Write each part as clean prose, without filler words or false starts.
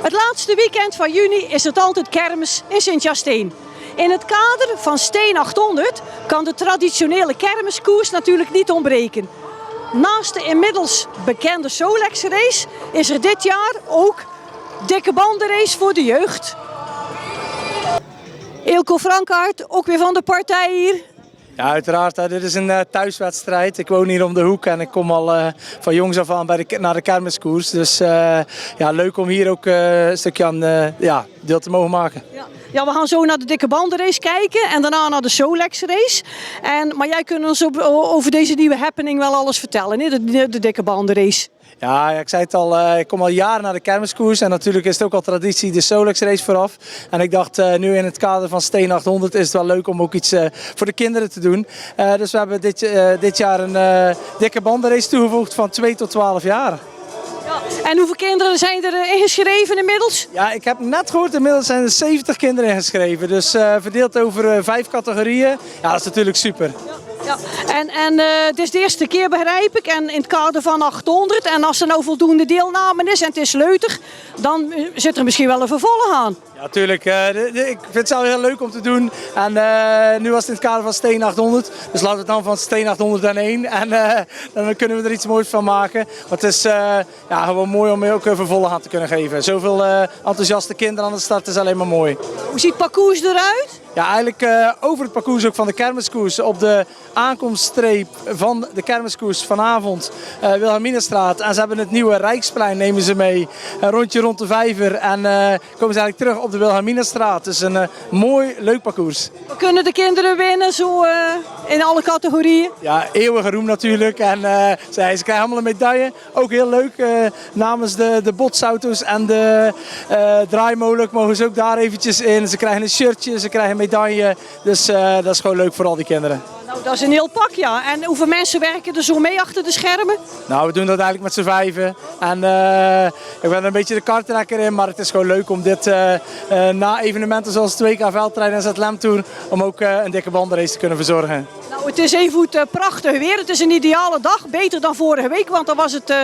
Het laatste weekend van juni is het altijd kermis in Sint-Jasteen. In het kader van Steen 800 kan de traditionele kermiskoers natuurlijk niet ontbreken. Naast de inmiddels bekende Solex race is er dit jaar ook dikke bandenrace voor de jeugd. Eelco Frankaert, ook weer van de partij hier. Ja, uiteraard. Dit is een thuiswedstrijd. Ik woon hier om de hoek en ik kom al van jongs af aan naar de kermiskoers. Dus ja, leuk om hier ook een stukje aan deel te mogen maken. Ja, we gaan zo naar de dikke bandenrace kijken en daarna naar de Solex race. Maar jij kunt ons over deze nieuwe happening wel alles vertellen, hè? De dikke bandenrace. Ja, ik zei het al, ik kom al jaren naar de kermiskoers en natuurlijk is het ook al traditie de Solex race vooraf. En ik dacht, nu in het kader van Steen 800 is het wel leuk om ook iets voor de kinderen te doen. Dus we hebben dit jaar een dikke bandenrace toegevoegd van 2 tot 12 jaar. Ja. En hoeveel kinderen zijn er ingeschreven inmiddels? Ja, ik heb net gehoord, inmiddels zijn er 70 kinderen ingeschreven. Dus verdeeld over 5 categorieën. Ja, dat is natuurlijk super. Ja. En het is de eerste keer, begrijp ik, en in het kader van 800. En als er nou voldoende deelname is en het is leutig, dan zit er misschien wel een vervolg aan. Ja, natuurlijk. Ik vind het zelf heel leuk om te doen. En nu was het in het kader van Steen 800. Dus laten we het dan van Steen 801. En dan kunnen we er iets moois van maken. Maar het is gewoon mooi om ook een vervolg aan te kunnen geven. Zoveel enthousiaste kinderen aan de start is alleen maar mooi. Hoe ziet het parcours eruit? Ja, eigenlijk over het parcours ook van de kermiskoers. Op de aankomststreep van de kermiskoers vanavond, Wilhelminastraat. En ze hebben het nieuwe Rijksplein, nemen ze mee. Een rondje rond de Vijver en komen ze eigenlijk terug op de Wilhelminastraat. Dus een mooi, leuk parcours. We kunnen de kinderen winnen, zo in alle categorieën? Ja, eeuwige roem natuurlijk. En ze krijgen allemaal een medaille. Ook heel leuk, namens de botsauto's en de draaimolen mogen ze ook daar eventjes in. Ze krijgen een shirtje, ze krijgen een medaille. Dus dat is gewoon leuk voor al die kinderen. Nou, dat is een heel pak, ja. En hoeveel mensen werken er zo mee achter de schermen? Nou, we doen dat eigenlijk met z'n 5. En ik ben een beetje de karttrekker in, maar het is gewoon leuk om dit na evenementen zoals het WK Veldrijden en ZLM Tour, om ook een dikke bandenrace te kunnen verzorgen. Nou, het is even prachtig weer. Het is een ideale dag. Beter dan vorige week, want dan was het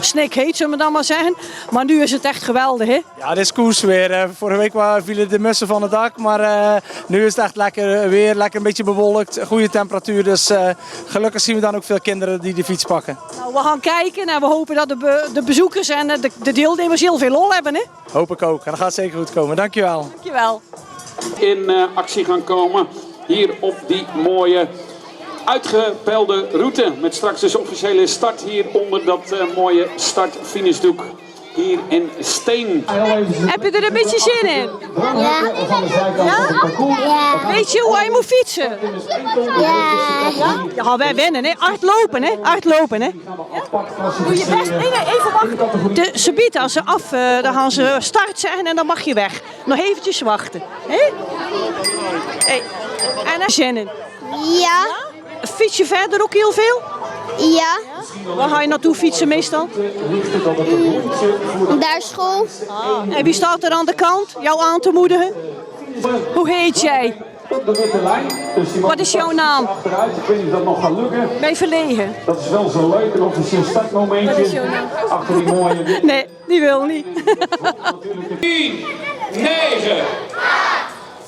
snikheet, zullen we dan maar zeggen. Maar nu is het echt geweldig, hè? Ja, dit is koers weer. Vorige week vielen de mussen van het dak, maar nu is het echt lekker weer. Lekker een beetje bewolkt, goede temperatuur. Dus gelukkig zien we dan ook veel kinderen die de fiets pakken. Nou, we gaan kijken en we hopen dat de bezoekers en de deelnemers heel veel lol hebben, hè? Hoop ik ook. En dat gaat zeker goed komen. Dankjewel. Dankjewel. In actie gaan komen hier op die mooie uitgepelde route. Met straks dus officiële start hier onder dat mooie start-finishdoek. Hier in Steen. Heb je er een beetje zin in? Ja. Ja. Weet je hoe hij moet fietsen? Ja, wij winnen, hè? Hardlopen, hè? Hardlopen, hè? Doe je best. Nee, even wachten. Subiet, als ze dan gaan ze start zeggen en dan mag je weg. Nog eventjes wachten. Hè? Hey. En er zin in? Ja. Fiets je verder ook heel veel? Ja. Waar ga je naartoe fietsen meestal? Naar school. En wie staat er aan de kant jou aan te moedigen? Hoe heet jij? Wat is jouw naam? Ik weet niet of dat nog gaat lukken. Ben je verlegen? Dat is wel zo leuk, een officieel startmomentje. Achter die mooie... Nee, die wil niet. 10, 9,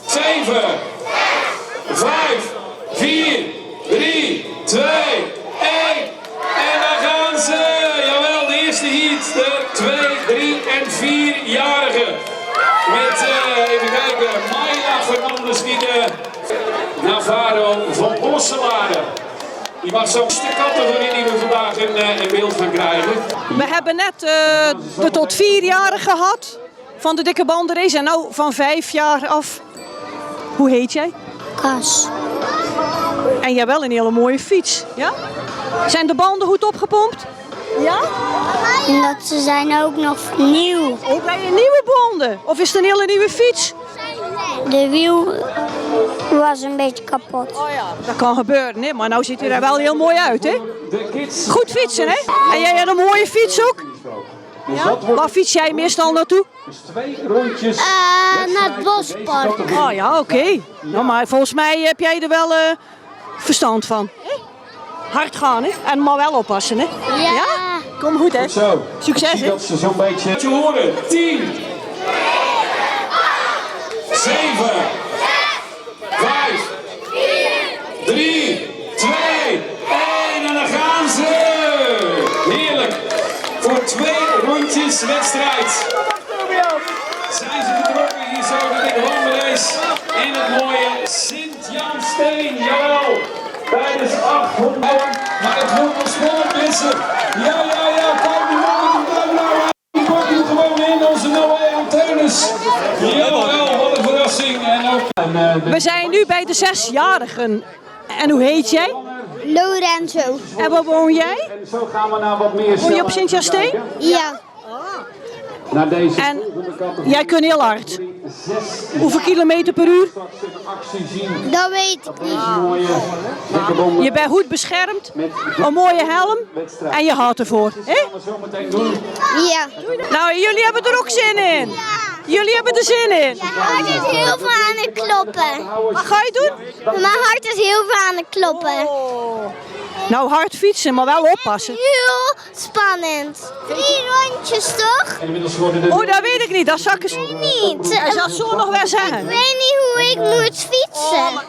7, 5, 4, 3, 2, 1. En daar gaan ze. Jawel, de eerste heat. De 2, 3 en 4-jarigen. Met, even kijken, Maya Fernandes die de Navarro van Borselaren. Die was zo'n categorie die we vandaag in beeld gaan krijgen. We hebben net de tot 4-jarigen gehad van de dikke bandenrace en nou van 5 jaar af. Hoe heet jij? Kas. En jij wel een hele mooie fiets, ja? Zijn de banden goed opgepompt? Ja? En dat ze zijn ook nog nieuw. Ook bij je nieuwe banden? Of is het een hele nieuwe fiets? De wiel was een beetje kapot. Oh ja, dat kan gebeuren, hè? Maar nou ziet hij er wel heel mooi uit, hè? Goed fietsen, hè? En jij hebt een mooie fiets ook? Ja? Waar fiets jij meestal naartoe? Dus 2 rondjes. Naar het bospark. Oh ja, oké. Nou, maar volgens mij heb jij er wel verstand van. Hard gaan, hè? En maar wel oppassen, hè? Ja. Kom goed, hè? Zo. Succes, Ik zie hè? dat ze zo'n beetje... Laat je horen. 10, 7, 5, 3, 2, 1 en dan gaan ze! Heerlijk! Voor 2 rondjes wedstrijd zijn ze vertrokken hier zo de dikke wandelrace in het mooie Sint-Jansteen. Jawel, tijdens 800. Maar het wordt nog spannend, mensen. Ja, kijk die mannen die nou. Die pakken hem gewoon in, onze Noé Antennes. Jawel, wat een verrassing. En ook... We zijn nu bij de 6-jarigen. En hoe heet jij? Lorenzo. En waar woon jij? En zo gaan we naar wat meer Woon je op Sint-Jansteen? Ja. Naar deze En volgende categorie. jij kunt heel hard. 6 Hoeveel kilometer per uur? straks in actie zien. Dat weet ik niet. Deze mooie dikke bommen. Je bent goed beschermd, Met een mooie helm en je houdt ervoor. Hè? gaan we zo meteen doen. Ja. Nou, jullie hebben er ook zin in. Jullie hebben er zin in. Mijn hart is heel veel aan het kloppen. Wat ga je doen? Mijn hart is heel veel aan het kloppen. Nou, hard fietsen, maar wel oppassen. Heel spannend. 3 rondjes toch? En inmiddels worden de Oh, dat weet ik niet. Dat zal ik eens... Niet. Hij zal zo nog wel Ik zeggen. weet niet hoe ik moet fietsen.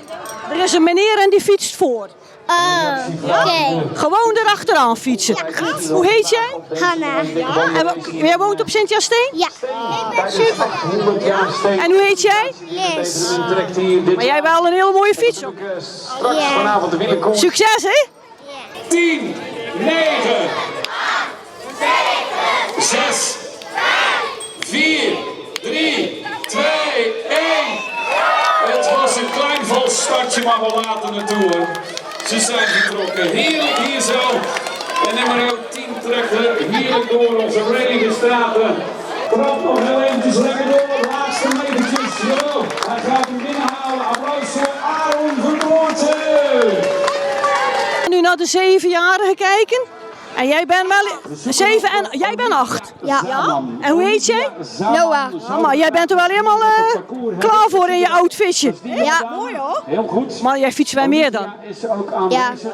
Er is een meneer en die fietst voor. Oh, oké. Gewoon erachteraan fietsen. Hoe heet jij? Hanna. En jij woont op Sint-Jansteen? Ja. Ik ben super. 100 jaar steen. En hoe heet jij? Liz. Trekt hier dit Maar jij hebt wel een hele mooie fiets ook. straks Ja. vanavond de wielerkom. Succes, hè? 10, 9, 6, 4, 3, 2, 1. Het was een klein vals startje, maar we laten het toe. Ze zijn vertrokken. Heerlijk hier zo. En nummer 10 trekt heerlijk door onze rallyge straten. Trap nog heel eventjes lekker door. Laatste metertjes. Zo. Hij gaat hem binnenhalen. Applaus voor Aaron Verboorten. Nu naar de 7-jarigen kijken. En jij bent wel 7 en jij bent 8. Ja. En hoe heet jij? Noah. Maar jij bent er wel helemaal klaar voor in je outfitje. Ja. Mooi hoor. Heel goed. Maar jij fietst wel meer dan. Is ook aanwezig.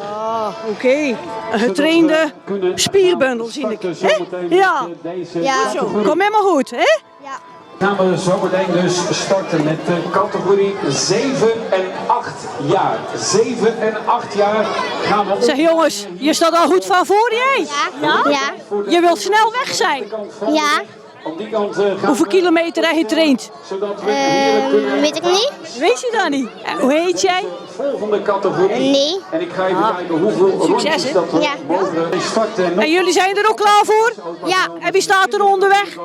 Oké. Een getrainde spierbundel zie ik. Hè? Ja. Deze Ja. Zo, kom helemaal goed, hè? Ja. gaan we zo meteen dus starten met de categorie 7 en 8 jaar. 7 en 8 jaar gaan we op. Zeg jongens, je staat al goed van voor jij. Ja. Ja. Je wilt snel weg zijn. Ja. Op die kant gaan Hoeveel we, kilometer heb je getraind? zodat we heerlijk kunnen Weet ik niet. Weet je dat niet? En hoe heet jij? volgende categorie. Nee. En ik ga even kijken hoeveel rondjes hè? dat we Ja. mogen starten. En jullie zijn er ook klaar voor? Ja. En wie staat er onderweg?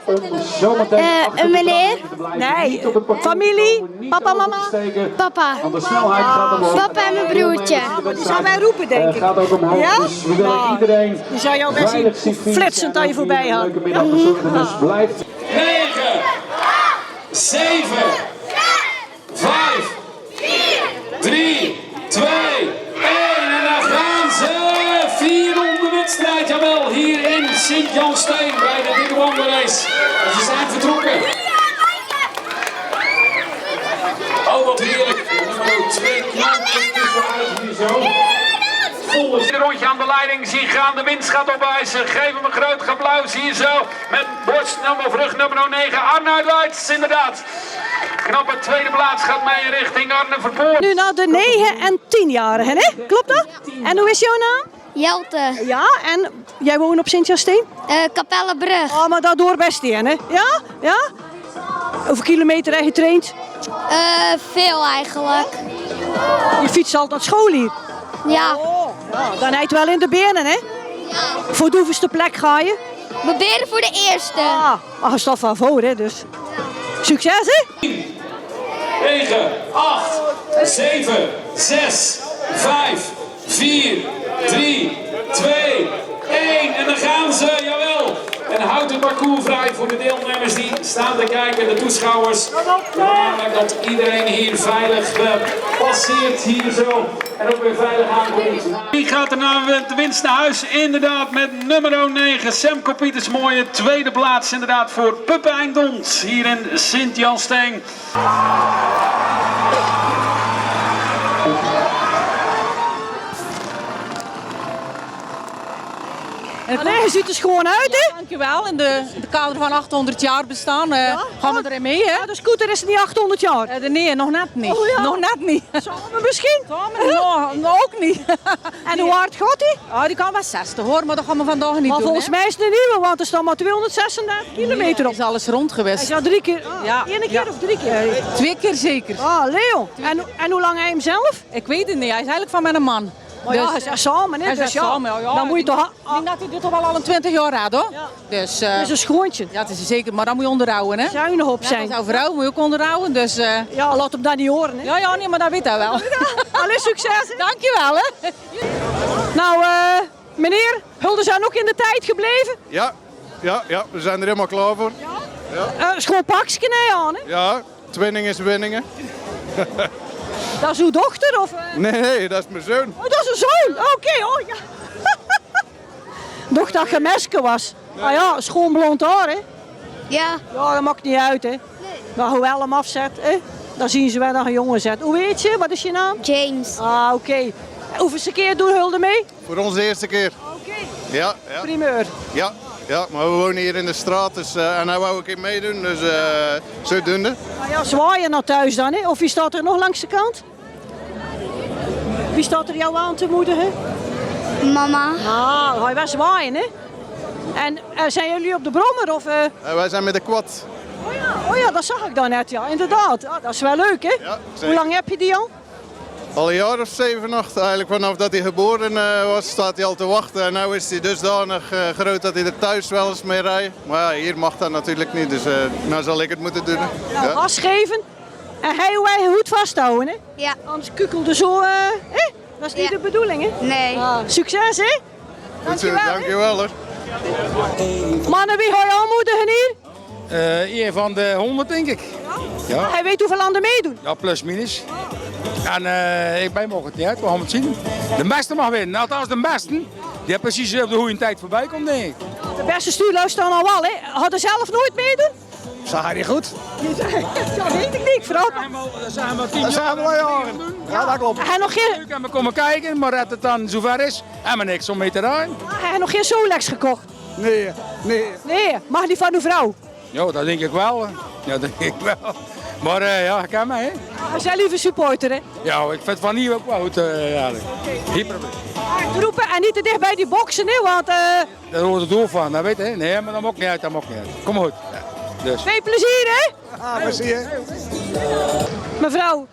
Om zometeen achter een de meneer? te blijven. Nee. Niet op het parcours Familie? komen, niet Papa, mama? oversteken, Papa. Want de snelheid gaat omhoog. Papa en mijn broertje. Die zou wij roepen, denk ik. Gaat ook omhoog. Ja? Dus we willen Nou, iedereen die zou jou best veilig zien zien flitsend aan je voorbij gaan. hangen. Leuke middag verzorgen, dus blijft 9, 7, 5, 3, 2, 1 en dan gaan ze. 4 ronde wedstrijd, jawel, hier in Sint-Jansteen bij de dikke wandelrace. En ze zijn vertrokken. Oh, wat heerlijk. Nummer 2 knalt tussenuit hier zo. Een rondje aan de leiding zien gaan. De winst gaat opeisen. Geef hem een groot applaus hier zo. Met borstnummer of rugnummer 9. Arnoud Weitz, inderdaad. Knappe tweede plaats gaat mee richting Arne Verpoort. Nu naar de 9 en 10-jarigen, hè? Klopt dat? En hoe is jouw naam? Jelte. Ja, en jij woont op Sint-Jansteen? Kapellenbrug. Oh, maar daardoor best in, hè? Ja? Ja? Hoeveel kilometer heb je getraind? Veel eigenlijk. Je fietst altijd naar school hier. Ja. Ja, dan heet wel in de benen, hè? Voor de hoeveelste plek ga je? We beren voor de eerste. Ah, maar je staat van voor, hè? Dus succes, hè? 9, 8, 7, 6, 5, 4, 3, 2, 1. En dan gaan ze, jawel. En houdt het parcours vrij voor de deelnemers die staan te kijken, de toeschouwers. Belangrijk dat iedereen hier veilig passeert, hier zo. En ook weer veilig aankomt. Wie gaat er nou met de winst naar huis? Inderdaad met nummer 9, Semco Pieters. Mooie tweede plaats inderdaad voor Pepijn Dons hier in Sint-Jansteen. Allee, je ziet er schoon uit, hè? Dankjewel. In de kader van 800 jaar bestaan gaan we erin mee. Hè? Ja, de scooter is niet 800 jaar. Nee, nog net niet. Oh, ja. Nog net niet. Samen misschien? Nog ook niet. En hoe hard gaat die? Oh, die kan wel 60 hoor, maar dat gaan we vandaag niet Maar doen. volgens mij is het een nieuwe, want er staan maar 236 kilometer op. is alles rond Hij geweest. is al 3 keer. Ja. 1 keer Ja. of 3 keer? 2 keer zeker. Ah, Leo. En hoe lang hij hem zelf? Ik weet het niet. Hij is eigenlijk van mijn man. Maar ja, hij is samen, hè? hij Dus is samen. Ja. Dan moet je toch... Ik denk dat hij dit toch wel al een 20 jaar raadt hoor. Ja. Dus Het is een schoontje. ja, het is zeker, maar dan moet je onderhouden hè. Zuinig op Ja, zijn. als vrouw moet je ook onderhouden, dus Ja, laat hem dat niet horen, hè? ja, nee, maar dat weet hij wel. Allee, succes, hè? Dankjewel hè. Nou, meneer, Hulden zijn ook in de tijd gebleven. Ja, we zijn er helemaal klaar voor. Schoon pakje nee aan, hè? Ja, twinning is winningen. Dat is uw dochter, of... Nee, dat is mijn zoon. Oh, dat is een zoon. Oké, oh ja. Dacht dat je meske was. Ah ja, schoon blond haar, hè? Ja, Ja, dat maakt niet uit, hè? Maar hoe wel hem afzet, hè? Dan zien ze wel dat een jongen zet. Hoe weet je? Wat is je naam? James. Ah, oké. Hoeveelste keer doen Hulde mee? Voor ons de eerste keer. Oké. Ja, Primeur. maar we wonen hier in de straat dus, en hij wou een keer meedoen, dus zodoende. Nou ja, zwaaien naar thuis dan, hè? Of wie staat er nog langs de kant? Wie staat er jou aan te moedigen? Mama. Ah, ga je wel zwaaien, hè? En zijn jullie op de brommer, of... Wij zijn met de quad. Oh ja, dat zag ik dan net, ja, inderdaad. Ah, dat is wel leuk, hè? Ja, zeker. Hoe lang heb je die al? Al een jaar of 7, 8. Eigenlijk vanaf dat hij geboren was, staat hij al te wachten. En nu is hij dusdanig groot dat hij er thuis wel eens mee rijdt. Maar ja, hier mag dat natuurlijk niet, dus nu zal ik het moeten doen. Nou, Ja. gas geven en hij hoe hij goed vasthouden, hè? Ja. Anders kukkelde zo, hè? Dat is niet Ja. de bedoeling, hè? Nee. Ah, succes, hè? Goed zo, Dankjewel, hè? dankjewel hoor. Mannen, wie ga je aanmoedigen hier? Een van de 100 denk ik. Ja, Hij weet hoeveel landen meedoen. ja plus minus. En ik ben nog het niet uit, we gaan het zien. De beste mag winnen, althans de beste. Die heeft precies op de goede tijd voorbij komt denk ik. De beste stuurlui staan al wel, hè? Had er zelf nooit meedoen? Zag hij niet goed? Ja, weet ik niet, ik vraag. Dat zijn we 10 Dat zijn we al jaren. Ja, dat klopt. Hij nog geen, leuk en we komen kijken, maar dat het dan zover is, hebben we niks om mee te rijden. hij nog geen Solex gekocht. Nee. Nee, mag die van uw vrouw. Ja, dat denk ik wel. Ja, dat denk ik wel. Maar ja, ik ken mij hè. Hij is wel lieve supporter, hè? Ja, ik vind van hier ook wel goed eigenlijk. Geen probleem. Hard roepen en niet te dicht bij die boksen, hè? Want Daar hoort het door van, dat weet je. Nee, maar dat maakt niet uit, dat maakt niet uit. Kom maar goed. Ja. Dus. veel plezier, hè? Ah, plezier. Mevrouw,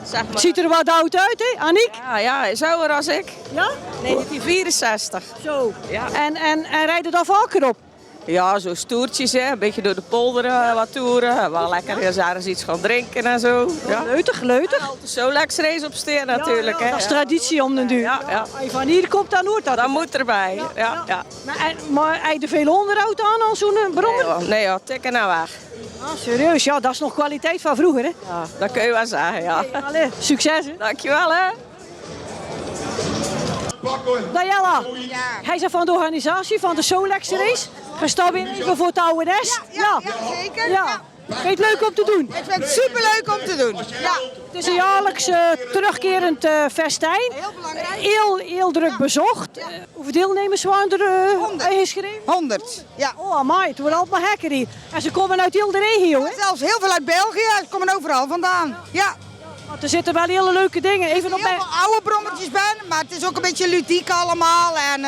Zeg maar. ziet er wat oud uit, hè? Aniek? Ja, hij is ouder als ik. Ja? 1964. Zo. Ja. En rijden daar vaker op? Ja, zo stoertjes, hè. Een beetje door de polder wat toeren. Wel lekker eens ergens iets gaan drinken en zo. Ja. Leutig, leutig. Altijd zo lekker race op steen natuurlijk. Ja, hè. dat is traditie om de duur. Ja, ja. Als je van hier komt, dan hoort dat. Dat moet erbij. Ja. Maar hij er veel onderhoud aan zo'n brommer? Nee, ja, tikken naar weg. Ah, serieus, ja, dat is nog kwaliteit van vroeger, hè? Ja, dat kun je wel zeggen, ja. Allee, succes, hè? Dankjewel, hè. Daniela, hij is van de organisatie van de Solex Race. Je staat weer even voor het oude nest. Ja, zeker. Ja. Vind je het leuk om te doen? Ik vind het superleuk om te doen. Ja, Het is een jaarlijks terugkerend festijn. heel belangrijk. Heel druk bezocht. Hoeveel deelnemers waren er 100. ingeschreven? 100. Ja. Oh, amai, het wordt altijd maar gekker hier. En ze komen uit heel de regio, hè? Zelfs heel veel uit België. Ze komen overal vandaan. Ja. Want er zitten wel hele leuke dingen. Even op Heel mij. veel oude brommertjes bij, maar het is ook een beetje ludiek allemaal. En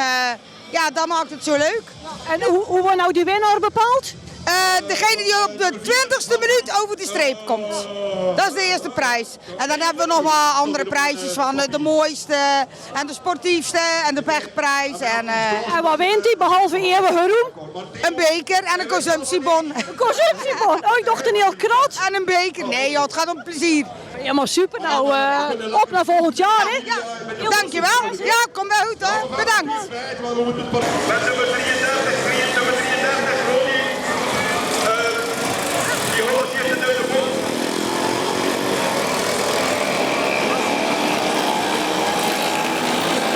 ja, dat maakt het zo leuk. En hoe wordt nou die winnaar bepaald? Degene die op de 20ste minuut over de streep komt. Dat is de eerste prijs. En dan hebben we nog wat andere prijsjes van de mooiste en de sportiefste en de pechprijs. En En wat wint hij, behalve eeuwige roem? een beker en een consumptiebon. Een consumptiebon. Oh, ik dacht een heel krat. En een beker. Nee joh, het gaat om plezier. Ja, maar super. Nou, op naar volgend jaar, hè? Ja, dankjewel. Ja, kom wel goed hoor. Bedankt. Met nummer 33, Ronnie. Die hoort hier de deur vol.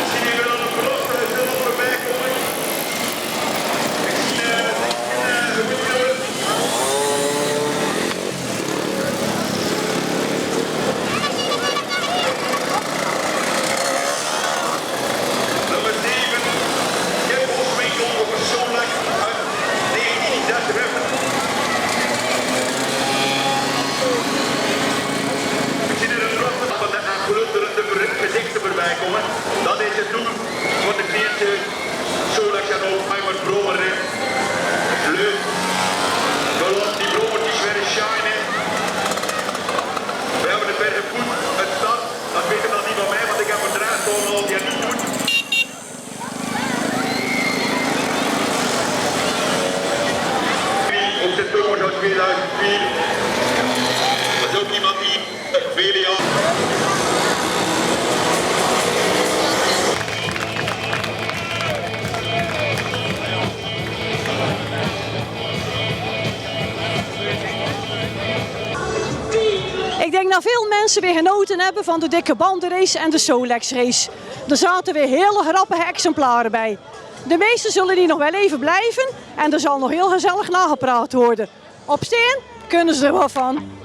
Ik zie hier wel een verlof, er is heel wat voorbij komen. Ik zie een goede. Nummer 7, Kip Ik denk dat veel mensen weer genoten hebben van de dikke bandenrace en de Solex race. Er zaten weer hele grappige exemplaren bij. De meesten zullen hier nog wel even blijven en er zal nog heel gezellig nagepraat worden. Op Steen kunnen ze er wel van.